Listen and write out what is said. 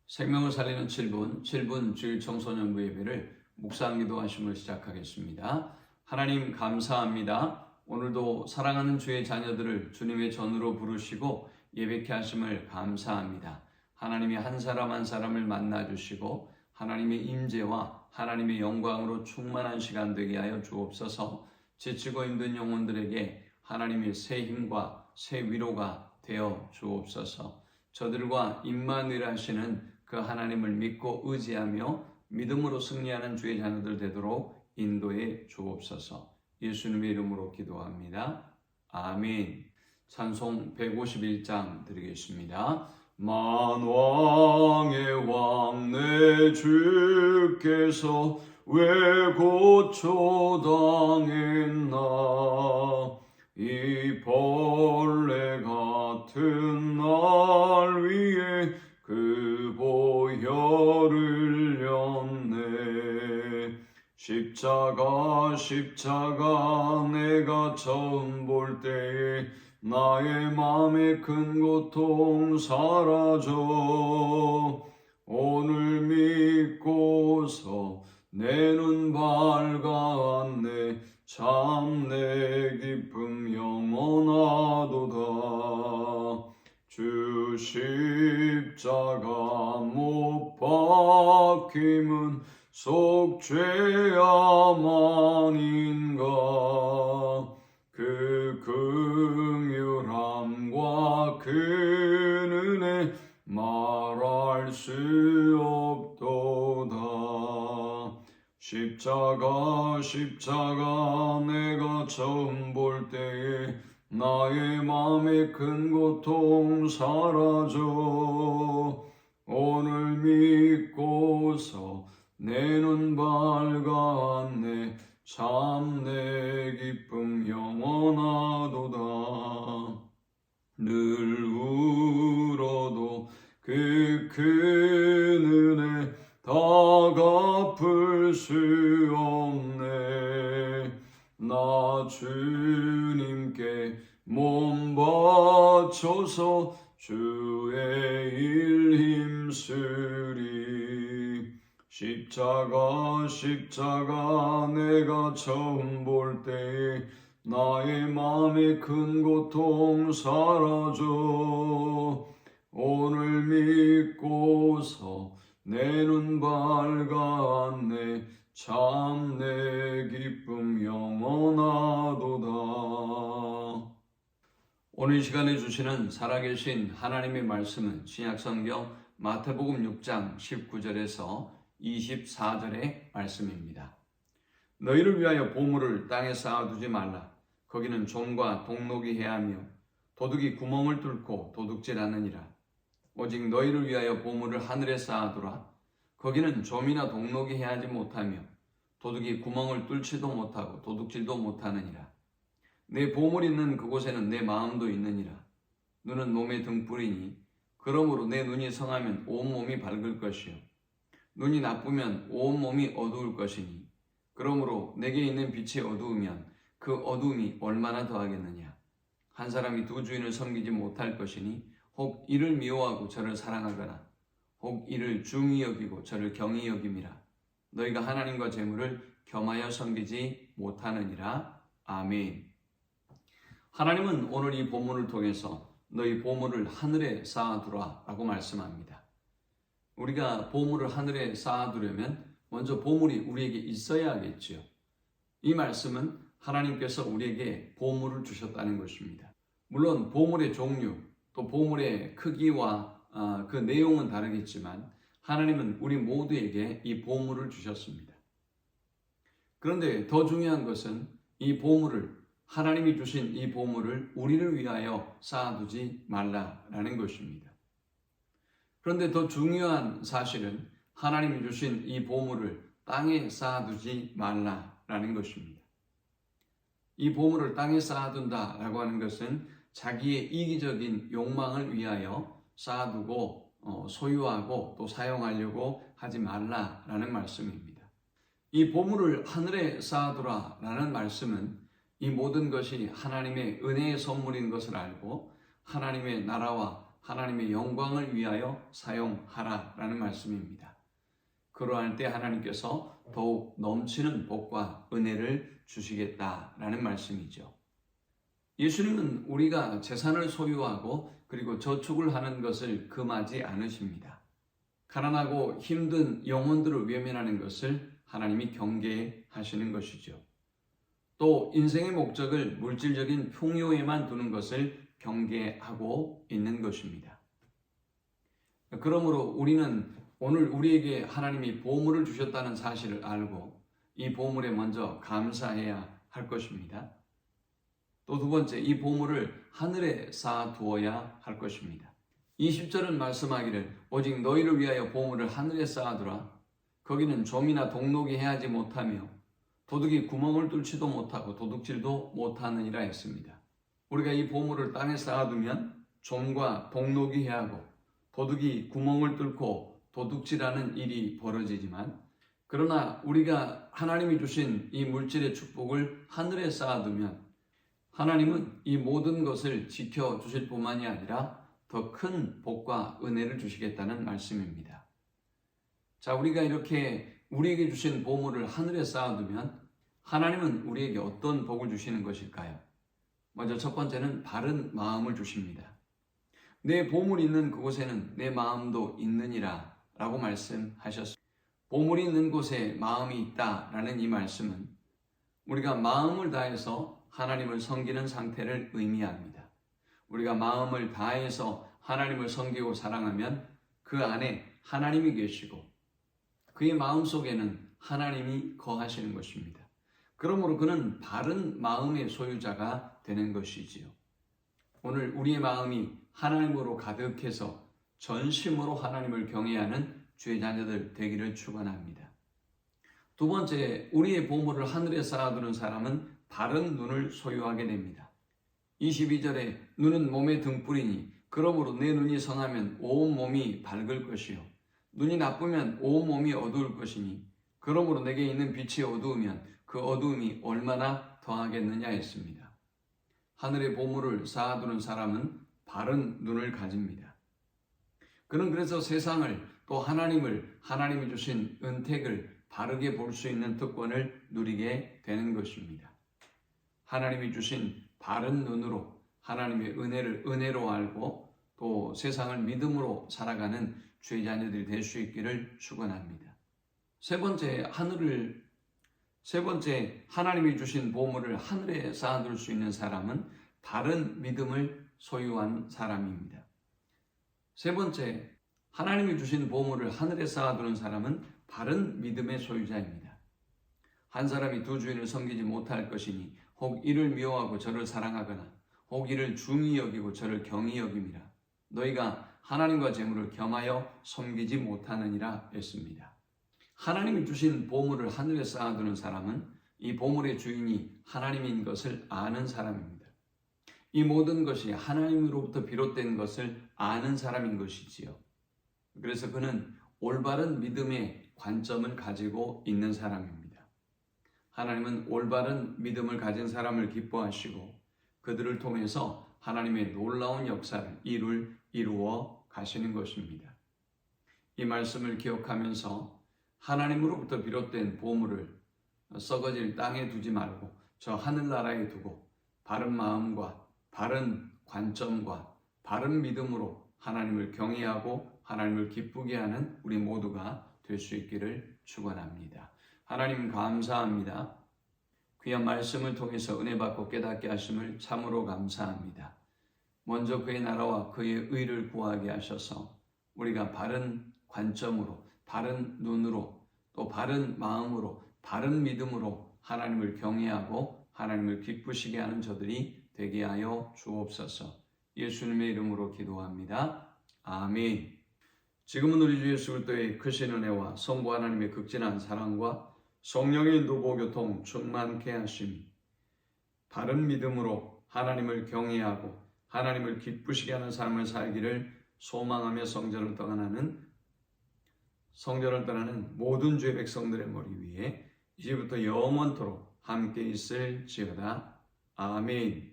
생명을 살리는 7분 주일 청소년부 예배를 묵상 기도하심을 시작하겠습니다. 하나님 감사합니다. 오늘도 사랑하는 주의 자녀들을 주님의 전으로 부르시고 예배케 하심을 감사합니다. 하나님이 한 사람 한 사람을 만나 주시고 하나님의 임재와 하나님의 영광으로 충만한 시간 되게 하여 주옵소서. 지치고 힘든 영혼들에게 하나님의 새 힘과 새 위로가 되어 주옵소서. 저들과 임마누엘 하시는 그 하나님을 믿고 의지하며 믿음으로 승리하는 주의 자녀들 되도록 인도해 주옵소서. 예수님의 이름으로 기도합니다. 아멘. 찬송 151장 드리겠습니다. 만왕의 왕 내 주께서 왜 고초당했나. 이 벌레 같은 날 위에 그 보혈을 흘렸네. 십자가 내가 처음 볼 때에 나의 마음의 큰 고통 사라져. 오늘 믿고서 내 눈 밝았네. 참 내 기쁨 영원하도다. 주 십자가 못 박힘은 속죄야만인가. 그 긍휼함과 그 은혜 말할 수 없도다. 십자가 내가 처음 볼 때에 나의 마음의 큰 고통 사라져. 오늘 믿고서 내 눈 밝았네. 참 내 기쁨 영원하도다. 늘 울어도 그 큰 은혜 다 갚을 수 없네. 나 주님께 몸 바쳐서 주의 일 힘쓰리. 십자가 내가 처음 볼 때에 나의 마음의 큰 고통 사라져. 오늘 믿고서 내 눈 밝았네. 참 내 기쁨 영원하도다. 오늘 이 시간에 주시는 살아계신 하나님의 말씀은 신약성경 마태복음 6장 19절에서 24절의 말씀입니다. 너희를 위하여 보물을 땅에 쌓아두지 말라. 거기는 종과 동록이 해하며 도둑이 구멍을 뚫고 도둑질하느니라. 오직 너희를 위하여 보물을 하늘에 쌓아두라. 거기는 좀이나 동록이 해하지 못하며 도둑이 구멍을 뚫지도 못하고 도둑질도 못하느니라. 내 보물 있는 그곳에는 내 마음도 있느니라. 눈은 몸의 등불이니 그러므로 내 눈이 성하면 온 몸이 밝을 것이요 눈이 나쁘면 온 몸이 어두울 것이니 그러므로 내게 있는 빛이 어두우면 그 어두움이 얼마나 더하겠느냐. 한 사람이 두 주인을 섬기지 못할 것이니 혹 이를 미워하고 저를 사랑하거나 혹 이를 중히 여기고 저를 경히 여김이라. 너희가 하나님과 재물을 겸하여 섬기지 못하느니라. 아멘. 하나님은 오늘 이 본문을 통해서 너희 보물을 하늘에 쌓아두라 라고 말씀합니다. 우리가 보물을 하늘에 쌓아두려면 먼저 보물이 우리에게 있어야 하겠지요. 이 말씀은 하나님께서 우리에게 보물을 주셨다는 것입니다. 물론 보물의 종류 또 보물의 크기와 그 내용은 다르겠지만 하나님은 우리 모두에게 이 보물을 주셨습니다. 그런데 더 중요한 것은 이 보물을 하나님이 주신 이 보물을 우리를 위하여 쌓아두지 말라라는 것입니다. 그런데 더 중요한 사실은 하나님이 주신 이 보물을 땅에 쌓아두지 말라라는 것입니다. 이 보물을 땅에 쌓아둔다라고 하는 것은 자기의 이기적인 욕망을 위하여 쌓아두고 소유하고 또 사용하려고 하지 말라라는 말씀입니다. 이 보물을 하늘에 쌓아두라라는 말씀은 이 모든 것이 하나님의 은혜의 선물인 것을 알고 하나님의 나라와 하나님의 영광을 위하여 사용하라라는 말씀입니다. 그러할 때 하나님께서 더욱 넘치는 복과 은혜를 주시겠다라는 말씀이죠. 예수님은 우리가 재산을 소유하고 그리고 저축을 하는 것을 금하지 않으십니다. 가난하고 힘든 영혼들을 외면하는 것을 하나님이 경계하시는 것이죠. 또 인생의 목적을 물질적인 풍요에만 두는 것을 경계하고 있는 것입니다. 그러므로 우리는 오늘 우리에게 하나님이 보물을 주셨다는 사실을 알고 이 보물에 먼저 감사해야 할 것입니다. 또 두 번째, 이 보물을 하늘에 쌓아두어야 할 것입니다. 20절은 말씀하기를 오직 너희를 위하여 보물을 하늘에 쌓아두라. 거기는 좀이나 동록이 해하지 못하며 도둑이 구멍을 뚫지도 못하고 도둑질도 못하느니라 했습니다. 우리가 이 보물을 땅에 쌓아두면 좀과 동록이 해하고 도둑이 구멍을 뚫고 도둑질하는 일이 벌어지지만, 그러나 우리가 하나님이 주신 이 물질의 축복을 하늘에 쌓아두면 하나님은 이 모든 것을 지켜주실 뿐만이 아니라 더 큰 복과 은혜를 주시겠다는 말씀입니다. 자, 우리가 이렇게 우리에게 주신 보물을 하늘에 쌓아두면 하나님은 우리에게 어떤 복을 주시는 것일까요? 먼저 첫 번째는 바른 마음을 주십니다. 내 보물이 있는 그곳에는 내 마음도 있느니라 라고 말씀하셨습니다. 보물이 있는 곳에 마음이 있다라는 이 말씀은 우리가 마음을 다해서 하나님을 섬기는 상태를 의미합니다. 우리가 마음을 다해서 하나님을 섬기고 사랑하면 그 안에 하나님이 계시고 그의 마음속에는 하나님이 거하시는 것입니다. 그러므로 그는 바른 마음의 소유자가 되는 것이지요. 오늘 우리의 마음이 하나님으로 가득해서 전심으로 하나님을 경외하는 주의 자녀들 되기를 축원합니다. 두 번째, 우리의 보물을 하늘에 쌓아두는 사람은 바른 눈을 소유하게 됩니다. 22절에 눈은 몸의 등불이니 그러므로 내 눈이 성하면 온 몸이 밝을 것이요 눈이 나쁘면 온 몸이 어두울 것이니 그러므로 내게 있는 빛이 어두우면 그 어두움이 얼마나 더하겠느냐 했습니다. 하늘의 보물을 쌓아두는 사람은 바른 눈을 가집니다. 그는 그래서 세상을 또 하나님이 주신 은택을 바르게 볼 수 있는 특권을 누리게 되는 것입니다. 하나님이 주신 바른 눈으로 하나님의 은혜를 은혜로 알고 또 세상을 믿음으로 살아가는 주의 자녀들이 될 수 있기를 축원합니다. 세 번째, 하나님이 주신 보물을 하늘에 쌓아둘 수 있는 사람은 바른 믿음을 소유한 사람입니다. 세 번째, 하나님이 주신 보물을 하늘에 쌓아두는 사람은 바른 믿음의 소유자입니다. 한 사람이 두 주인을 섬기지 못할 것이니 혹 이를 미워하고 저를 사랑하거나 혹 이를 중히 여기고 저를 경히 여김이라. 너희가 하나님과 재물을 겸하여 섬기지 못하느니라 했습니다. 하나님이 주신 보물을 하늘에 쌓아두는 사람은 이 보물의 주인이 하나님인 것을 아는 사람입니다. 이 모든 것이 하나님으로부터 비롯된 것을 아는 사람인 것이지요. 그래서 그는 올바른 믿음의 관점을 가지고 있는 사람입니다. 하나님은 올바른 믿음을 가진 사람을 기뻐하시고 그들을 통해서 하나님의 놀라운 역사를 이루어 가시는 것입니다. 이 말씀을 기억하면서 하나님으로부터 비롯된 보물을 썩어질 땅에 두지 말고 저 하늘나라에 두고 바른 마음과 바른 관점과 바른 믿음으로 하나님을 경외하고 하나님을 기쁘게 하는 우리 모두가 될 수 있기를 축원합니다. 하나님 감사합니다. 귀한 말씀을 통해서 은혜 받고 깨닫게 하심을 참으로 감사합니다. 먼저 그의 나라와 그의 의를 구하게 하셔서 우리가 바른 관점으로, 바른 눈으로, 또 바른 마음으로, 바른 믿음으로 하나님을 경외하고 하나님을 기쁘시게 하는 저들이 되게 하여 주옵소서. 예수님의 이름으로 기도합니다. 아멘. 지금은 우리 주 예수 그리스도의 크신 은혜와 성부 하나님의 극진한 사랑과 성령의 인도 교통 충만케 하심이 바른 믿음으로 하나님을 경외하고 하나님을 기쁘시게 하는 삶을 살기를 소망하며 성전을 떠나는 모든 주의 백성들의 머리 위에 이제부터 영원토록 함께 있을지어다. 아멘.